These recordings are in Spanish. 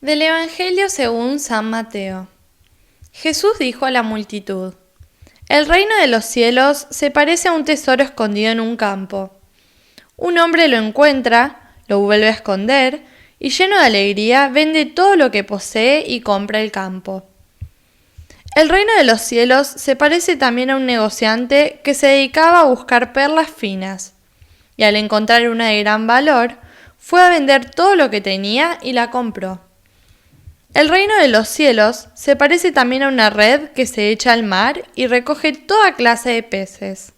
Del Evangelio según San Mateo. Jesús dijo a la multitud: El reino de los cielos se parece a un tesoro escondido en un campo. Un hombre lo encuentra, lo vuelve a esconder y lleno de alegría vende todo lo que posee y compra el campo. El reino de los cielos se parece también a un negociante que se dedicaba a buscar perlas finas, y al encontrar una de gran valor, fue a vender todo lo que tenía y la compró. El reino de los cielos se parece también a una red que se echa al mar y recoge toda clase de peces.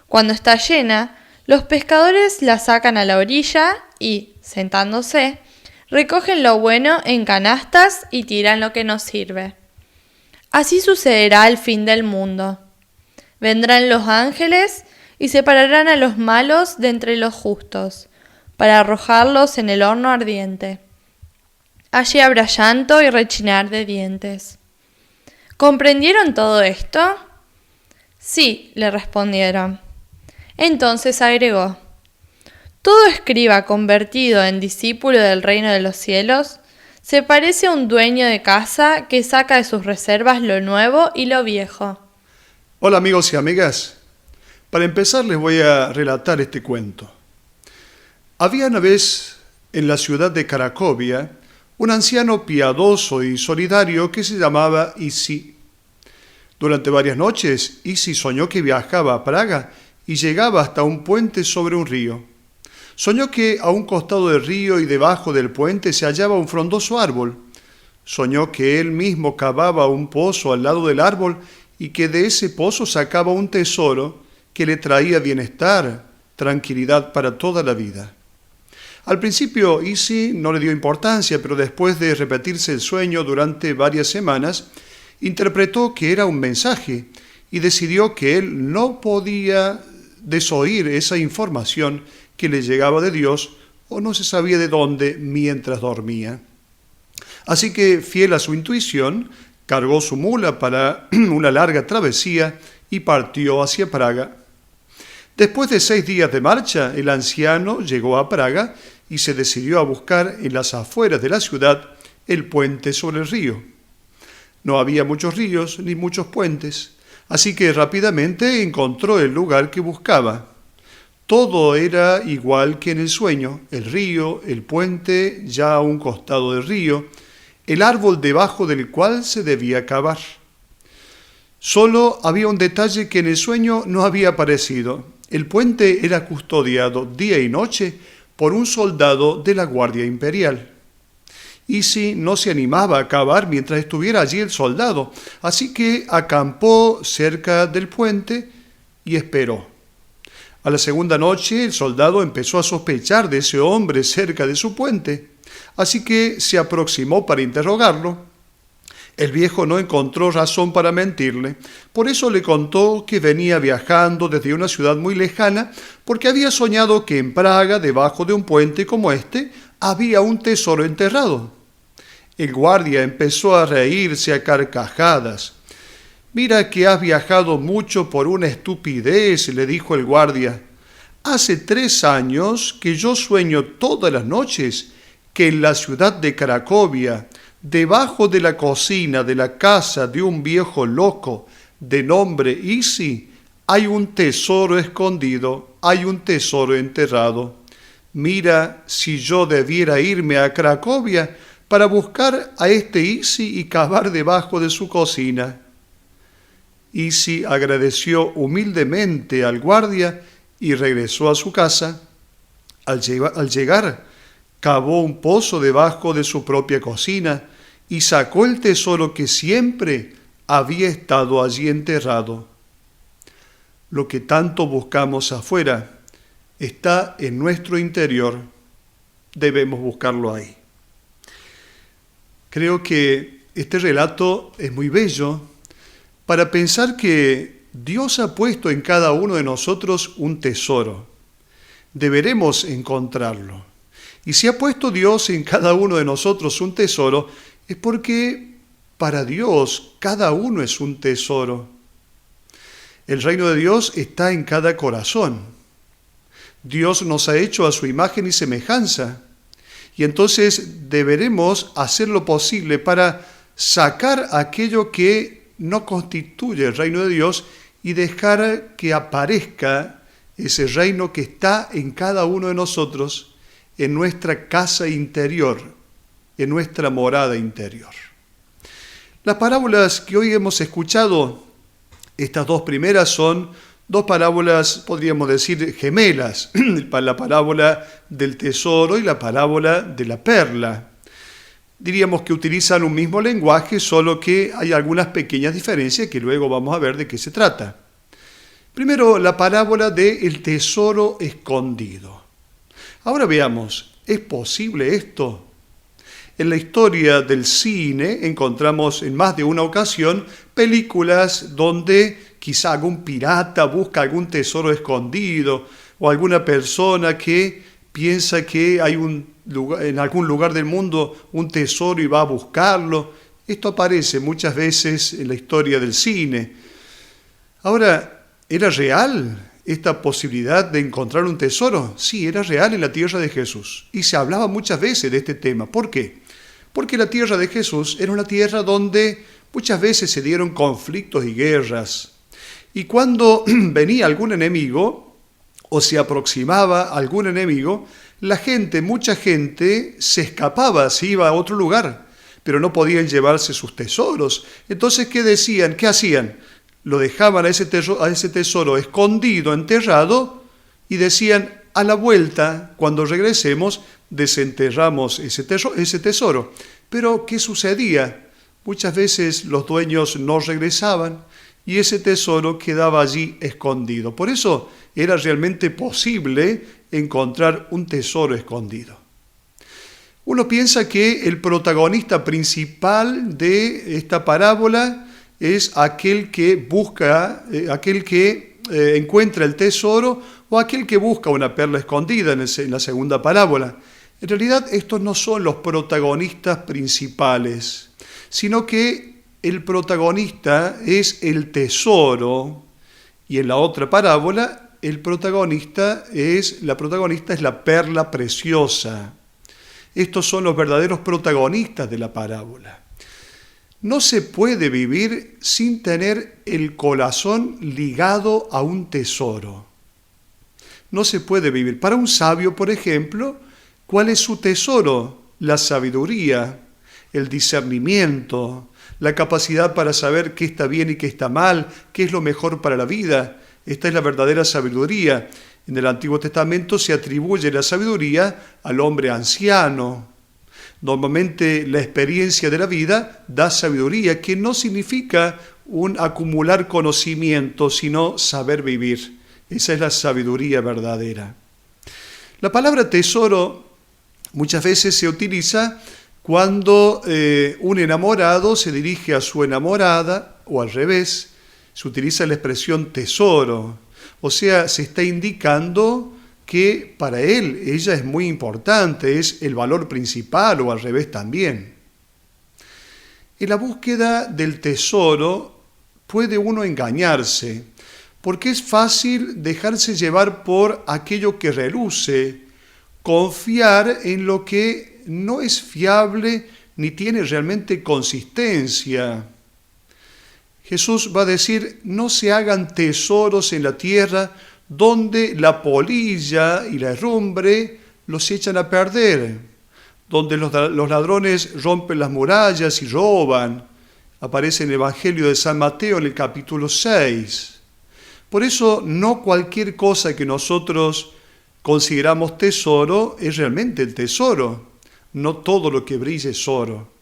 Cuando está llena, los pescadores la sacan a la orilla y, sentándose, recogen lo bueno en canastas y tiran lo que no sirve. Así sucederá al fin del mundo. Vendrán los ángeles y separarán a los malos de entre los justos, para arrojarlos en el horno ardiente. Allí habrá llanto y rechinar de dientes. ¿Comprendieron todo esto? Sí, le respondieron. Entonces agregó: Todo escriba convertido en discípulo del reino de los cielos se parece a un dueño de casa que saca de sus reservas lo nuevo y lo viejo. Hola amigos y amigas. Para empezar les voy a relatar este cuento. Había una vez en la ciudad de Cracovia un anciano piadoso y solidario que se llamaba Isi. Durante varias noches, Isi soñó que viajaba a Praga y llegaba hasta un puente sobre un río. Soñó que a un costado del río y debajo del puente se hallaba un frondoso árbol. Soñó que él mismo cavaba un pozo al lado del árbol y que de ese pozo sacaba un tesoro que le traía bienestar, tranquilidad para toda la vida. Al principio Isi no le dio importancia, pero después de repetirse el sueño durante varias semanas, interpretó que era un mensaje y decidió que él no podía desoír esa información que le llegaba de Dios o no se sabía de dónde mientras dormía. Así que, fiel a su intuición, cargó su mula para una larga travesía y partió hacia Praga. Después de 6 días de marcha, el anciano llegó a Praga y se decidió a buscar en las afueras de la ciudad el puente sobre el río. No había muchos ríos ni muchos puentes, así que rápidamente encontró el lugar que buscaba. Todo era igual que en el sueño: el río, el puente ya a un costado del río, el árbol debajo del cual se debía cavar. Solo había un detalle que en el sueño no había aparecido. El puente era custodiado día y noche por un soldado de la Guardia Imperial. Isi no se animaba a cavar mientras estuviera allí el soldado, así que acampó cerca del puente y esperó. A la segunda noche el soldado empezó a sospechar de ese hombre cerca de su puente, así que se aproximó para interrogarlo. El viejo no encontró razón para mentirle, por eso le contó que venía viajando desde una ciudad muy lejana porque había soñado que en Praga, debajo de un puente como este, había un tesoro enterrado. El guardia empezó a reírse a carcajadas. «Mira que has viajado mucho por una estupidez», le dijo el guardia. «Hace 3 años que yo sueño todas las noches que en la ciudad de Cracovia, debajo de la cocina de la casa de un viejo loco de nombre Isi, hay un tesoro escondido, hay un tesoro enterrado. Mira si yo debiera irme a Cracovia para buscar a este Isi y cavar debajo de su cocina». Isi agradeció humildemente al guardia y regresó a su casa. Al llegar, cavó un pozo debajo de su propia cocina y sacó el tesoro que siempre había estado allí enterrado. Lo que tanto buscamos afuera está en nuestro interior. Debemos buscarlo ahí. Creo que este relato es muy bello para pensar que Dios ha puesto en cada uno de nosotros un tesoro. Deberemos encontrarlo. Y si ha puesto Dios en cada uno de nosotros un tesoro, es porque para Dios cada uno es un tesoro. El reino de Dios está en cada corazón. Dios nos ha hecho a su imagen y semejanza. Y entonces deberemos hacer lo posible para sacar aquello que no constituye el reino de Dios y dejar que aparezca ese reino que está en cada uno de nosotros, en nuestra casa interior, en nuestra morada interior. Las parábolas que hoy hemos escuchado, estas dos primeras son dos parábolas, podríamos decir, gemelas, la parábola del tesoro y la parábola de la perla. Diríamos que utilizan un mismo lenguaje, solo que hay algunas pequeñas diferencias que luego vamos a ver de qué se trata. Primero, la parábola del tesoro escondido. Ahora veamos, ¿es posible esto? En la historia del cine encontramos en más de una ocasión películas donde quizá algún pirata busca algún tesoro escondido o alguna persona que piensa que hay en algún lugar del mundo un tesoro y va a buscarlo. Esto aparece muchas veces en la historia del cine. Ahora, ¿era real esta posibilidad de encontrar un tesoro? Sí, era real en la tierra de Jesús. Y se hablaba muchas veces de este tema. ¿Por qué? Porque la tierra de Jesús era una tierra donde muchas veces se dieron conflictos y guerras. Y cuando venía algún enemigo o se aproximaba algún enemigo, mucha gente se escapaba, se iba a otro lugar, pero no podían llevarse sus tesoros. Entonces, ¿qué decían? ¿Qué hacían? Lo dejaban a ese tesoro escondido, enterrado, y decían, a la vuelta, cuando regresemos, desenterramos ese tesoro. Pero, ¿qué sucedía? Muchas veces los dueños no regresaban y ese tesoro quedaba allí escondido. Por eso era realmente posible encontrar un tesoro escondido. Uno piensa que el protagonista principal de esta parábola es aquel que busca, encuentra el tesoro o aquel que busca una perla escondida en la segunda parábola. En realidad estos no son los protagonistas principales, sino que el protagonista es el tesoro y en la otra parábola la protagonista es la perla preciosa. Estos son los verdaderos protagonistas de la parábola. No se puede vivir sin tener el corazón ligado a un tesoro. No se puede vivir. Para un sabio, por ejemplo, ¿cuál es su tesoro? La sabiduría, el discernimiento, la capacidad para saber qué está bien y qué está mal, qué es lo mejor para la vida. Esta es la verdadera sabiduría. En el Antiguo Testamento se atribuye la sabiduría al hombre anciano. Normalmente la experiencia de la vida da sabiduría, que no significa un acumular conocimiento, sino saber vivir. Esa es la sabiduría verdadera. La palabra tesoro muchas veces se utiliza cuando un enamorado se dirige a su enamorada o al revés. Se utiliza la expresión tesoro. O sea, se está indicando que para él ella es muy importante, es el valor principal o al revés también. En la búsqueda del tesoro puede uno engañarse, porque es fácil dejarse llevar por aquello que reluce, confiar en lo que no es fiable ni tiene realmente consistencia. Jesús va a decir, no se hagan tesoros en la tierra donde la polilla y la herrumbre los echan a perder, donde los ladrones rompen las murallas y roban. Aparece en el Evangelio de San Mateo en el capítulo 6. Por eso no cualquier cosa que nosotros consideramos tesoro es realmente el tesoro. No todo lo que brille es oro.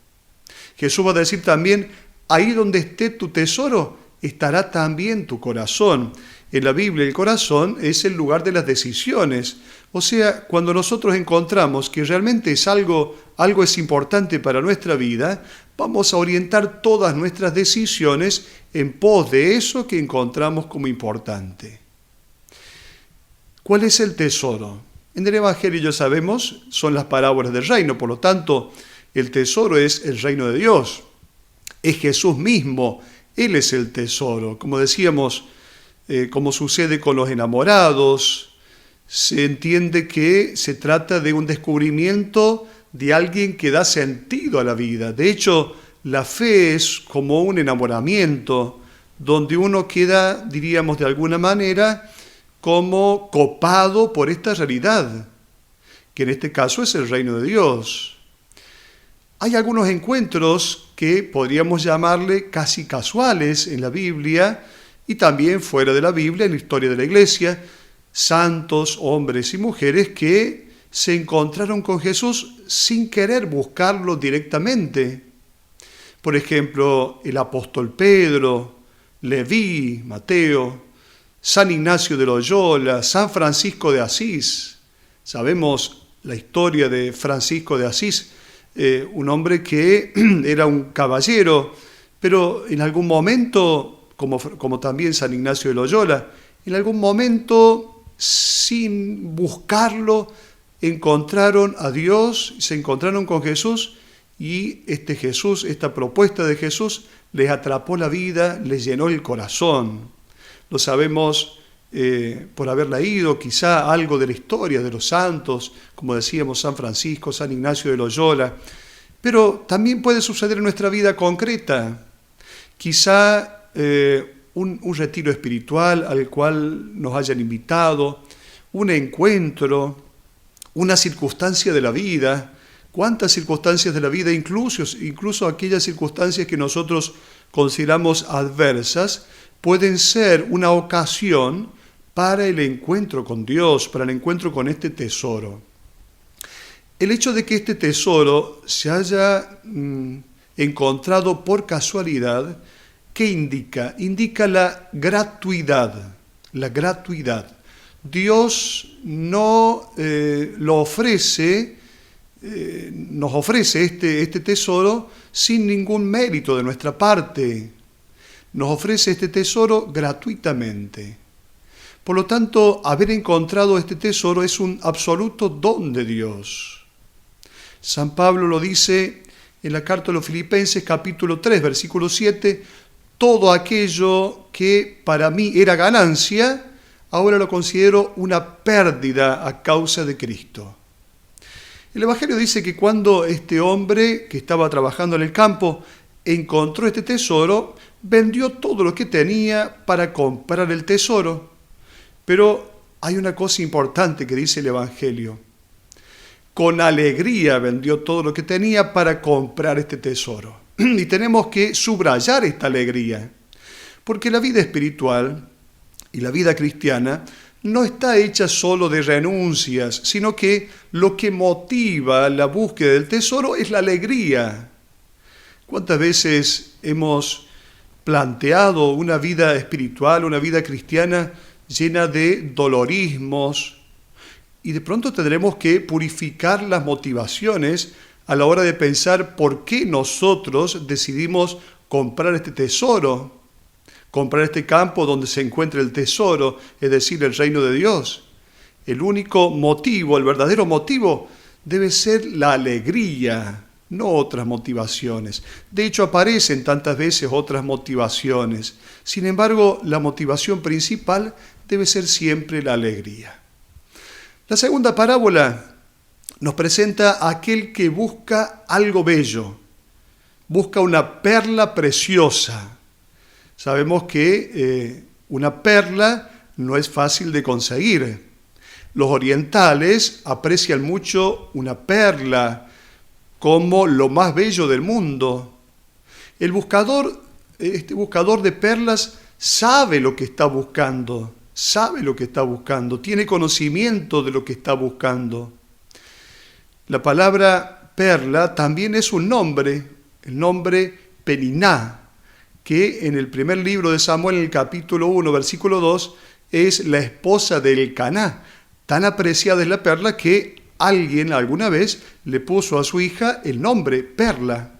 Jesús va a decir también, ahí donde esté tu tesoro, estará también tu corazón. En la Biblia el corazón es el lugar de las decisiones. O sea, cuando nosotros encontramos que realmente algo es importante para nuestra vida, vamos a orientar todas nuestras decisiones en pos de eso que encontramos como importante. ¿Cuál es el tesoro? En el Evangelio ya sabemos, son las parábolas del reino, por lo tanto, el tesoro es el reino de Dios. Es Jesús mismo, Él es el tesoro. Como decíamos, como sucede con los enamorados, se entiende que se trata de un descubrimiento de alguien que da sentido a la vida. De hecho, la fe es como un enamoramiento, donde uno queda, diríamos de alguna manera, como copado por esta realidad, que en este caso es el reino de Dios. Hay algunos encuentros que podríamos llamarle casi casuales en la Biblia y también fuera de la Biblia, en la historia de la Iglesia, santos, hombres y mujeres que se encontraron con Jesús sin querer buscarlo directamente. Por ejemplo, el apóstol Pedro, Leví, Mateo, San Ignacio de Loyola, San Francisco de Asís. Sabemos la historia de Francisco de Asís, un hombre que era un caballero, pero en algún momento, como también San Ignacio de Loyola, en algún momento, sin buscarlo, encontraron a Dios, se encontraron con Jesús, y Jesús, esta propuesta de Jesús, les atrapó la vida, les llenó el corazón. Lo sabemos por haber leído quizá algo de la historia de los santos, como decíamos, San Francisco, San Ignacio de Loyola, pero también puede suceder en nuestra vida concreta. Quizá un retiro espiritual al cual nos hayan invitado, un encuentro, una circunstancia de la vida. ¿Cuántas circunstancias de la vida, incluso aquellas circunstancias que nosotros consideramos adversas, pueden ser una ocasión para el encuentro con Dios, para el encuentro con este tesoro? El hecho de que este tesoro se haya encontrado por casualidad, ¿qué indica? Indica la gratuidad, la gratuidad. Dios no lo ofrece, nos ofrece este tesoro sin ningún mérito de nuestra parte. Nos ofrece este tesoro gratuitamente. Por lo tanto, haber encontrado este tesoro es un absoluto don de Dios. San Pablo lo dice en la carta a los Filipenses, capítulo 3, versículo 7, todo aquello que para mí era ganancia, ahora lo considero una pérdida a causa de Cristo. El Evangelio dice que cuando este hombre que estaba trabajando en el campo encontró este tesoro, vendió todo lo que tenía para comprar el tesoro. Pero hay una cosa importante que dice el Evangelio. Con alegría vendió todo lo que tenía para comprar este tesoro. Y tenemos que subrayar esta alegría, porque la vida espiritual y la vida cristiana no está hecha solo de renuncias, sino que lo que motiva la búsqueda del tesoro es la alegría. ¿Cuántas veces hemos planteado una vida espiritual, una vida cristiana llena de dolorismos? Y de pronto tendremos que purificar las motivaciones a la hora de pensar por qué nosotros decidimos comprar este tesoro, comprar este campo donde se encuentra el tesoro, es decir, el reino de Dios. El único motivo, el verdadero motivo, debe ser la alegría, no otras motivaciones. De hecho, aparecen tantas veces otras motivaciones. Sin embargo, la motivación principal debe ser siempre la alegría. La segunda parábola nos presenta a aquel que busca algo bello, busca una perla preciosa. Sabemos que una perla no es fácil de conseguir. Los orientales aprecian mucho una perla como lo más bello del mundo. Este buscador de perlas sabe lo que está buscando, tiene conocimiento de lo que está buscando. La palabra perla también es un nombre, el nombre Peniná, que en el primer libro de Samuel, en el capítulo 1, versículo 2, es la esposa de Elcaná. Tan apreciada es la perla que alguien alguna vez le puso a su hija el nombre Perla.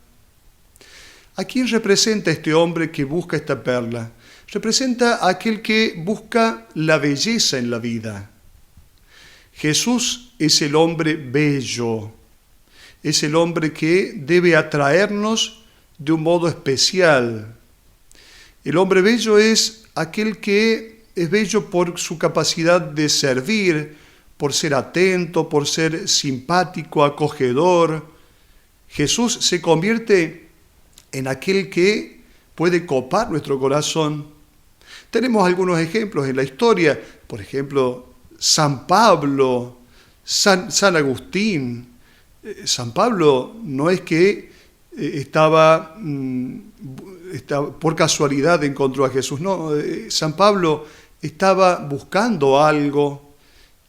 ¿A quién representa este hombre que busca esta perla? Representa a aquel que busca la belleza en la vida. Jesús es el hombre bello, es el hombre que debe atraernos de un modo especial. El hombre bello es aquel que es bello por su capacidad de servir, por ser atento, por ser simpático, acogedor. Jesús se convierte en aquel que puede copar nuestro corazón. Tenemos algunos ejemplos en la historia, por ejemplo, San Pablo, San Agustín. San Pablo no es que estaba por casualidad encontró a Jesús, no, San Pablo estaba buscando algo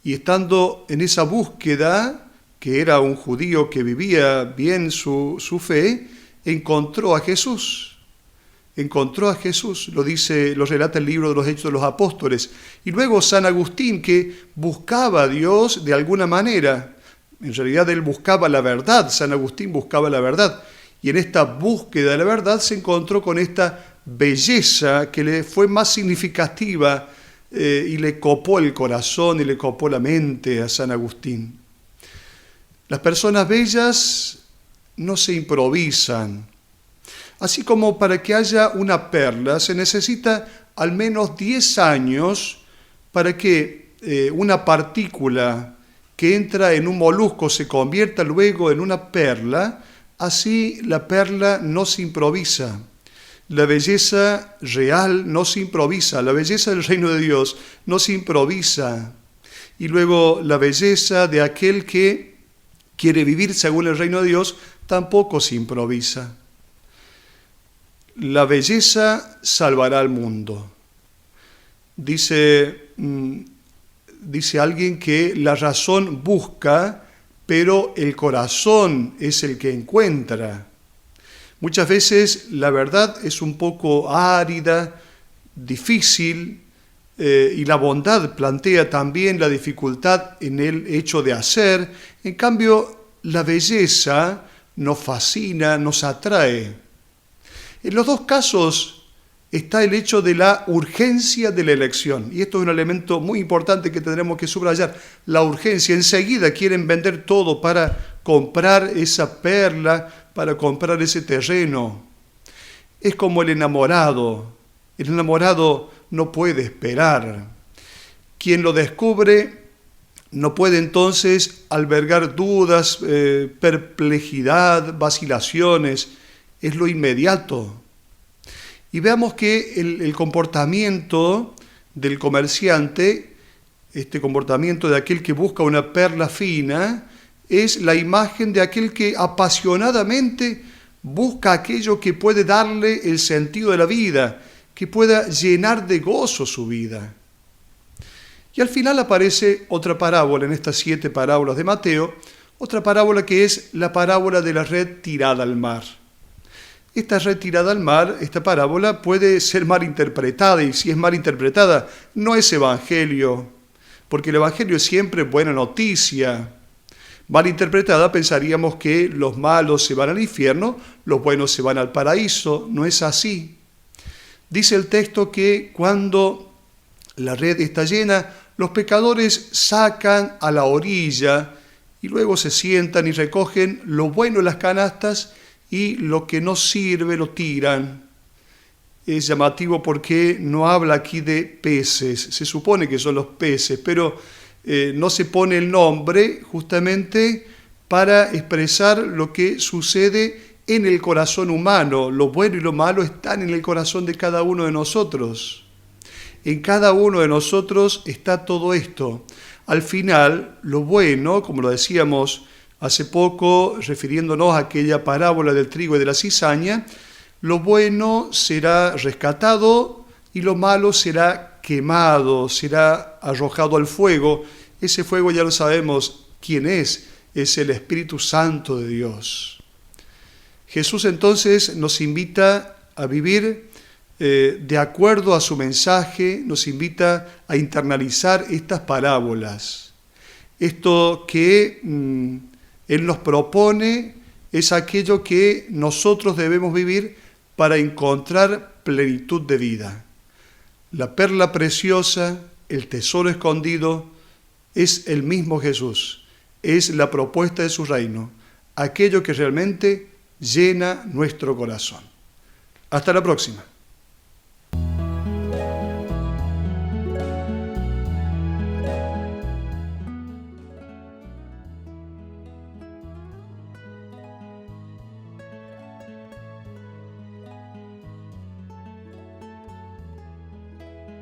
y estando en esa búsqueda, que era un judío que vivía bien su fe, encontró a Jesús. Encontró a Jesús, lo relata el libro de los Hechos de los Apóstoles. Y luego San Agustín, que buscaba a Dios de alguna manera. En realidad él buscaba la verdad, San Agustín buscaba la verdad. Y en esta búsqueda de la verdad se encontró con esta belleza que le fue más significativa y le copó el corazón y le copó la mente a San Agustín. Las personas bellas no se improvisan. Así como para que haya una perla se necesita al menos 10 años para que una partícula que entra en un molusco se convierta luego en una perla, así la perla no se improvisa. La belleza real no se improvisa, la belleza del reino de Dios no se improvisa. Y luego la belleza de aquel que quiere vivir según el reino de Dios tampoco se improvisa. La belleza salvará al mundo. Dice alguien que la razón busca, pero el corazón es el que encuentra. Muchas veces la verdad es un poco árida, difícil, y la bondad plantea también la dificultad en el hecho de hacer. En cambio, la belleza nos fascina, nos atrae. En los dos casos está el hecho de la urgencia de la elección. Y esto es un elemento muy importante que tendremos que subrayar. La urgencia. Enseguida quieren vender todo para comprar esa perla, para comprar ese terreno. Es como el enamorado. El enamorado no puede esperar. Quien lo descubre no puede entonces albergar dudas, perplejidad, vacilaciones. Es lo inmediato. Y veamos que el comportamiento del comerciante, este comportamiento de aquel que busca una perla fina, es la imagen de aquel que apasionadamente busca aquello que puede darle el sentido de la vida, que pueda llenar de gozo su vida. Y al final aparece otra parábola en estas 7 parábolas de Mateo, otra parábola que es la parábola de la red tirada al mar. Esta red tirada al mar, esta parábola, puede ser mal interpretada, y si es mal interpretada, no es evangelio, porque el evangelio es siempre buena noticia. Mal interpretada pensaríamos que los malos se van al infierno, los buenos se van al paraíso. No es así. Dice el texto que cuando la red está llena, los pecadores sacan a la orilla y luego se sientan y recogen lo bueno de las canastas y lo que no sirve lo tiran. Es llamativo porque no habla aquí de peces, se supone que son los peces, pero no se pone el nombre justamente para expresar lo que sucede en el corazón humano. Lo bueno y lo malo están en el corazón de cada uno de nosotros. En cada uno de nosotros está todo esto. Al final, lo bueno, como lo decíamos hace poco, refiriéndonos a aquella parábola del trigo y de la cizaña, lo bueno será rescatado y lo malo será quemado, será arrojado al fuego. Ese fuego ya lo sabemos quién es el Espíritu Santo de Dios. Jesús entonces nos invita a vivir de acuerdo a su mensaje, nos invita a internalizar estas parábolas. Esto que Él nos propone es aquello que nosotros debemos vivir para encontrar plenitud de vida. La perla preciosa, el tesoro escondido, es el mismo Jesús, es la propuesta de su reino, aquello que realmente llena nuestro corazón. Hasta la próxima.